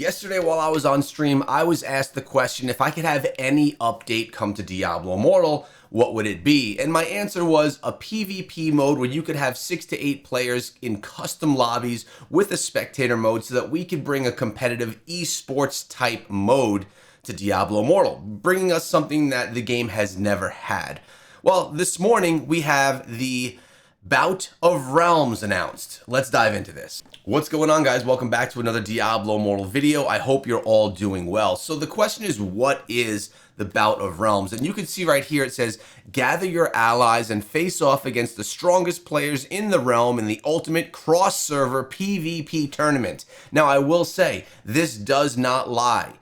Yesterday while I was on stream, I was asked the question, if I could have any update come to Diablo Immortal, what would it be? And my answer was a PvP mode where you could have 6 to 8 players in custom lobbies with a spectator mode so that we could bring a competitive esports type mode to Diablo Immortal, bringing us something that the game has never had. Well, this morning we have the Bout of Realms announced. Let's dive into this. What's going on, guys? Welcome back to another Diablo Immortal video. I hope you're all doing well. So the question is, what is the Bout of Realms? And you can see right here it says, gather your allies and face off against the strongest players in the realm in the ultimate cross-server PvP tournament. Now, I will say, this does not lie.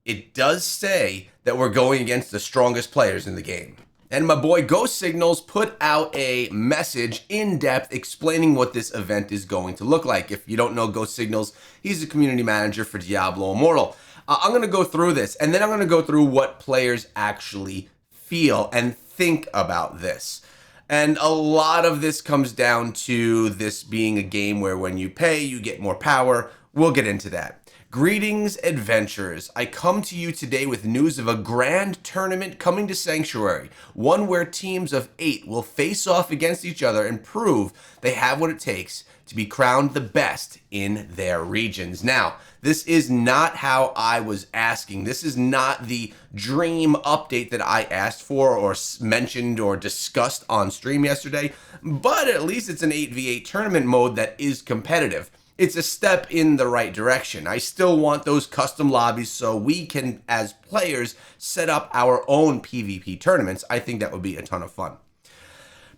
It does say that we're going against the strongest players in the game. And my boy Ghost Signals put out a message in depth explaining what this event is going to look like. If you don't know Ghost Signals, he's the community manager for Diablo Immortal. I'm going to go through this, and then I'm going to go through what players actually feel and think about this. And a lot of this comes down to this being a game where when you pay, you get more power. We'll get into that. Greetings, adventurers. I come to you today with news of a grand tournament coming to Sanctuary, one where teams of 8 will face off against each other and prove they have what it takes to be crowned the best in their regions. Now, this is not how I was asking. This is not the dream update that I asked for or mentioned or discussed on stream yesterday, but at least it's an 8v8 tournament mode that is competitive. It's a step in the right direction. I still want those custom lobbies so we can, as players, set up our own PvP tournaments. I think that would be a ton of fun.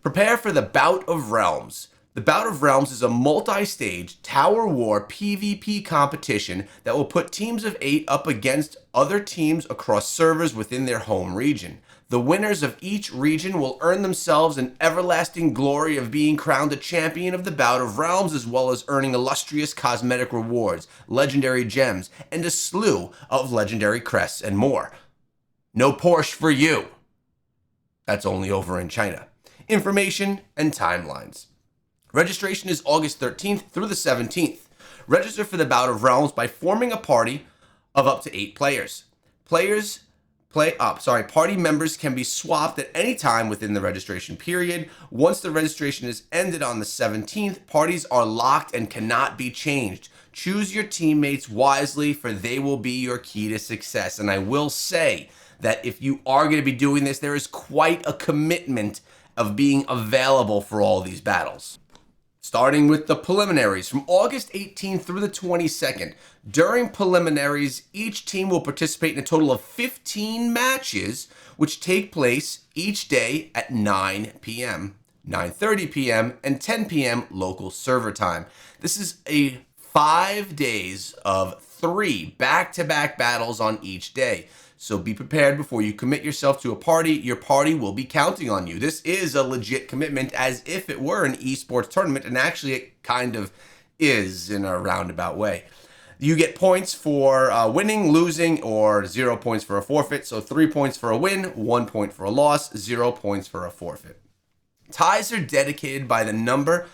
Prepare for the Bout of Realms. The Bout of Realms is a multi-stage Tower War PvP competition that will put teams of 8 up against other teams across servers within their home region. The winners of each region will earn themselves an everlasting glory of being crowned a champion of the Bout of Realms, as well as earning illustrious cosmetic rewards, legendary gems, and a slew of legendary crests and more. No Porsche for you. That's only over in China. Information and timelines. Registration is August 13th through the 17th. Register for the Bout of Realms by forming a party of up to 8 players. Party members can be swapped at any time within the registration period. Once the registration is ended on the 17th, parties are locked and cannot be changed. Choose your teammates wisely, for they will be your key to success. And I will say that if you are going to be doing this, there is quite a commitment of being available for all these battles. Starting with the preliminaries from August 18th through the 22nd. During preliminaries, each team will participate in a total of 15 matches, which take place each day at 9 p.m., 9:30 p.m., and 10 p.m. local server time. This is a 5 days of 3 back-to-back battles on each day. So be prepared before you commit yourself to a party. Your party will be counting on you. This is a legit commitment, as if it were an esports tournament, and actually it kind of is in a roundabout way. You get points for winning, losing, or 0 points for a forfeit. So 3 points for a win, 1 point for a loss, 0 points for a forfeit. Ties are decided by the number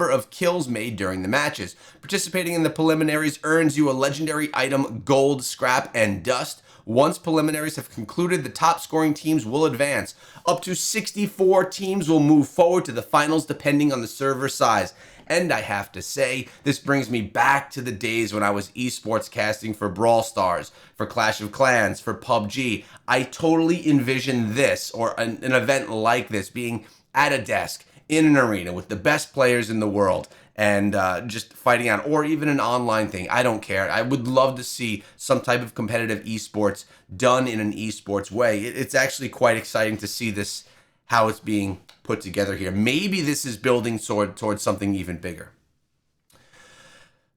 of kills made during the matches. Participating in the preliminaries earns you a legendary item, gold, scrap, and dust. Once preliminaries have concluded, the top scoring teams will advance. Up to 64 teams will move forward to the finals depending on the server size. And I have to say, this brings me back to the days when I was esports casting for Brawl Stars, for Clash of Clans, for PUBG. I totally envision this, or an event like this, being at a desk in an arena with the best players in the world and just fighting out, or even an online thing. I don't care. I would love to see some type of competitive esports done in an esports way. It's actually quite exciting to see this, how it's being put together here. Maybe this is building towards something even bigger.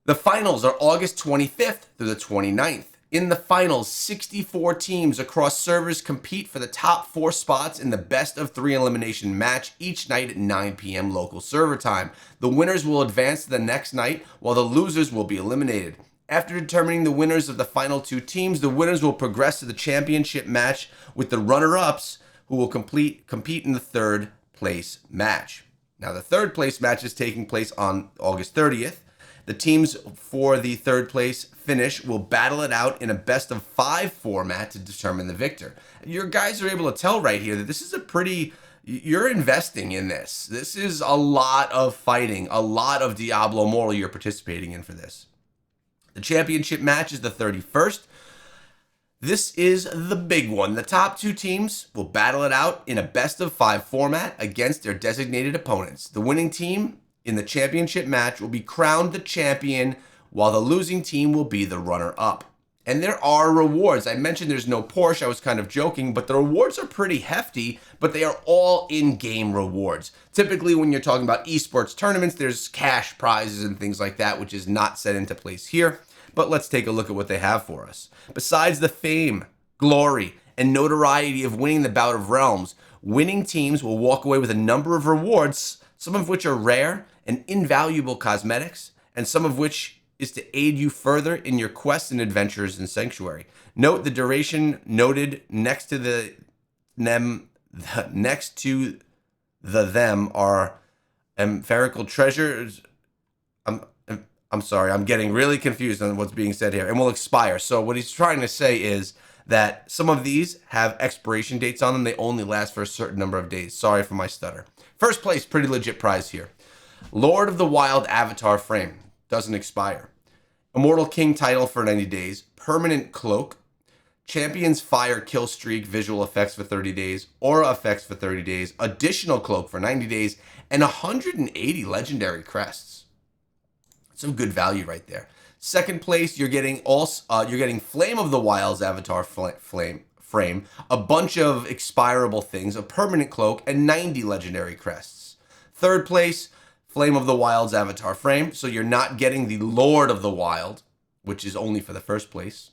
The finals are August 25th through the 29th. In the finals, 64 teams across servers compete for the top 4 spots in the best of 3 elimination match each night at 9 p.m. local server time. The winners will advance to the next night, while the losers will be eliminated. After determining the winners of the final 2 teams, the winners will progress to the championship match, with the runner-ups who will compete in the 3rd place match. Now, the 3rd place match is taking place on August 30th. The teams for the third place finish will battle it out in a best-of-5 format to determine the victor. Your guys are able to tell right here that this is a pretty... You're investing in this. This is a lot of fighting, a lot of Diablo Immortal you're participating in for this. The championship match is the 31st. This is the big one. The top 2 teams will battle it out in a best-of-5 format against their designated opponents. The winning team in the championship match will be crowned the champion, while the losing team will be the runner-up. And there are rewards. I mentioned there's no Porsche. I was kind of joking, but the rewards are pretty hefty, but they are all in-game rewards. Typically, when you're talking about esports tournaments, there's cash prizes and things like that, which is not set into place here. But let's take a look at what they have for us. Besides the fame, glory, and notoriety of winning the Bout of Realms, winning teams will walk away with a number of rewards, some of which are rare and invaluable cosmetics, and some of which is to aid you further in your quests and adventures in Sanctuary. Note the duration noted next to the them are empirical treasures. I'm sorry, I'm getting really confused on what's being said here, and will expire. So what he's trying to say is that some of these have expiration dates on them. They only last for a certain number of days. Sorry for my stutter. First place, pretty legit prize here. Lord of the Wild Avatar Frame. Doesn't expire. Immortal King title for 90 days. Permanent Cloak. Champion's Fire Kill Streak visual effects for 30 days. Aura effects for 30 days. Additional Cloak for 90 days. And 180 legendary crests. Some good value right there. Second place, you're getting Flame of the Wild's Avatar Frame, a bunch of expirable things, a permanent cloak, and 90 legendary crests. Third place, Flame of the Wild's Avatar Frame, so you're not getting the Lord of the Wild, which is only for the first place.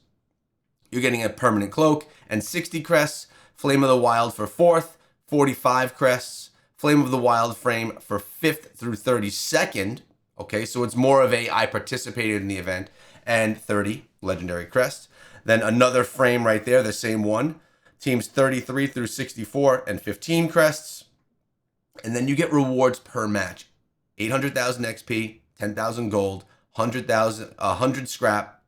You're getting a permanent cloak and 60 crests. Flame of the Wild for 4th, 45 crests. Flame of the Wild frame for 5th through 32nd. Okay, so it's more of a I participated in the event, and 30 legendary crests. Then another frame right there, the same one. Teams 33 through 64 and 15 crests. And then you get rewards per match. 800,000 XP, 10,000 gold, 100 scrap,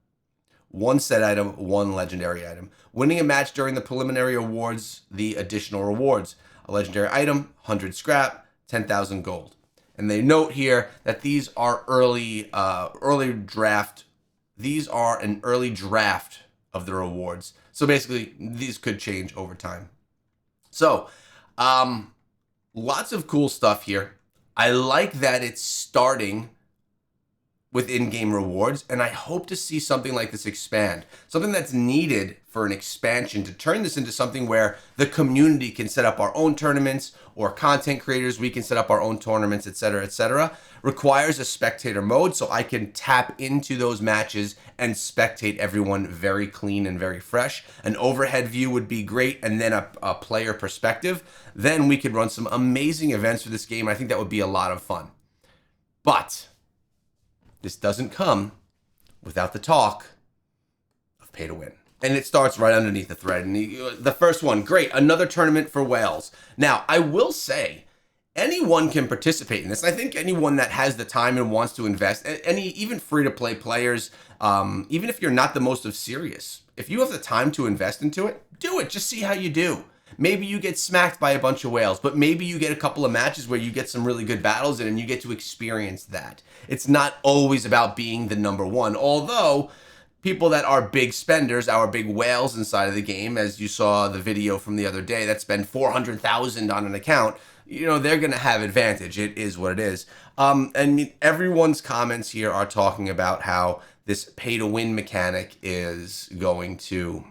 1 set item, 1 legendary item. Winning a match during the preliminary awards, the additional rewards. A legendary item, 100 scrap, 10,000 gold. And they note here that these are early draft. These are an early draft of the rewards. So basically, these could change over time. So, lots of cool stuff here. I like that it's starting with in-game rewards, and I hope to see something like this expand. Something that's needed for an expansion to turn this into something where the community can set up our own tournaments, or content creators, we can set up our own tournaments, etc., requires a spectator mode so I can tap into those matches and spectate everyone very clean and very fresh. An overhead view would be great, and then a player perspective. Then we could run some amazing events for this game. I think that would be a lot of fun. But this doesn't come without the talk of pay to win. And it starts right underneath the thread. And the first one, great, another tournament for whales. Now, I will say, anyone can participate in this. I think anyone that has the time and wants to invest, even free-to-play players, even if you're not the most of serious, if you have the time to invest into it, do it. Just see how you do. Maybe you get smacked by a bunch of whales, but maybe you get a couple of matches where you get some really good battles in and you get to experience that. It's not always about being the number one, although people that are big spenders, our big whales inside of the game, as you saw the video from the other day that spend 400,000 on an account, they're going to have advantage. It is what it is. And everyone's comments here are talking about how this pay-to-win mechanic is going to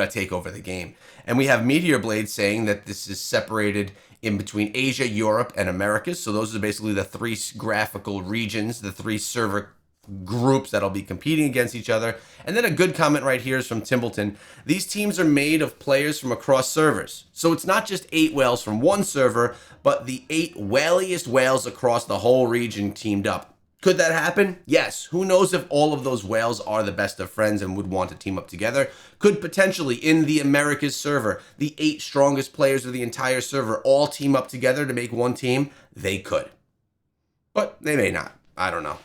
take over the game. And we have Meteor Blade saying that this is separated in between Asia, Europe, and Americas. So those are basically the 3 graphical regions, the 3 server groups that'll be competing against each other. And then a good comment right here is from Timbleton. These teams are made of players from across servers. So it's not just 8 whales from one server, but the 8 whaliest whales across the whole region teamed up. Could that happen? Yes. Who knows if all of those whales are the best of friends and would want to team up together? Could potentially, in the Americas server, the 8 strongest players of the entire server all team up together to make one team? They could. But they may not. I don't know.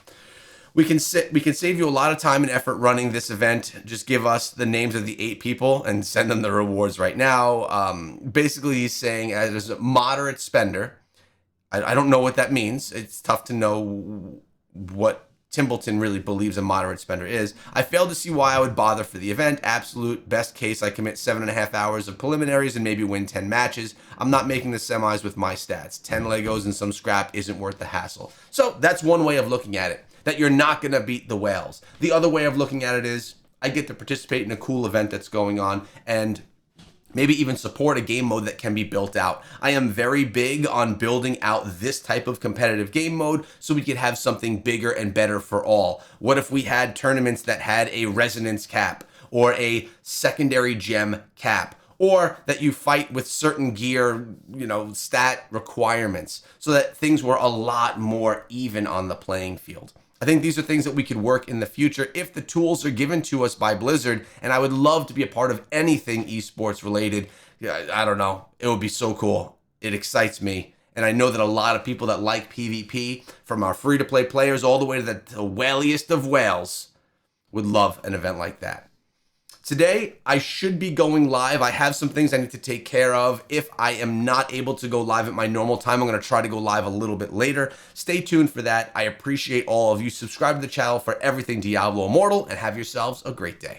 We can save you a lot of time and effort running this event. Just give us the names of the 8 people and send them the rewards right now. Basically, he's saying as a moderate spender, I don't know what that means. It's tough to know what Timbleton really believes a moderate spender is. I failed to see why I would bother for the event. Absolute best case, I commit 7.5 hours of preliminaries and maybe win 10 matches. I'm not making the semis with my stats. 10 Legos and some scrap isn't worth the hassle. So that's one way of looking at it, that you're not going to beat the whales. The other way of looking at it is I get to participate in a cool event that's going on and maybe even support a game mode that can be built out. I am very big on building out this type of competitive game mode so we could have something bigger and better for all. What if we had tournaments that had a resonance cap or a secondary gem cap, or that you fight with certain gear, stat requirements, so that things were a lot more even on the playing field. I think these are things that we could work in the future if the tools are given to us by Blizzard, and I would love to be a part of anything esports related. I don't know. It would be so cool. It excites me. And I know that a lot of people that like PvP, from our free-to-play players all the way to the whaliest of whales, would love an event like that. Today, I should be going live. I have some things I need to take care of. If I am not able to go live at my normal time, I'm going to try to go live a little bit later. Stay tuned for that. I appreciate all of you. Subscribe to the channel for everything Diablo Immortal, and have yourselves a great day.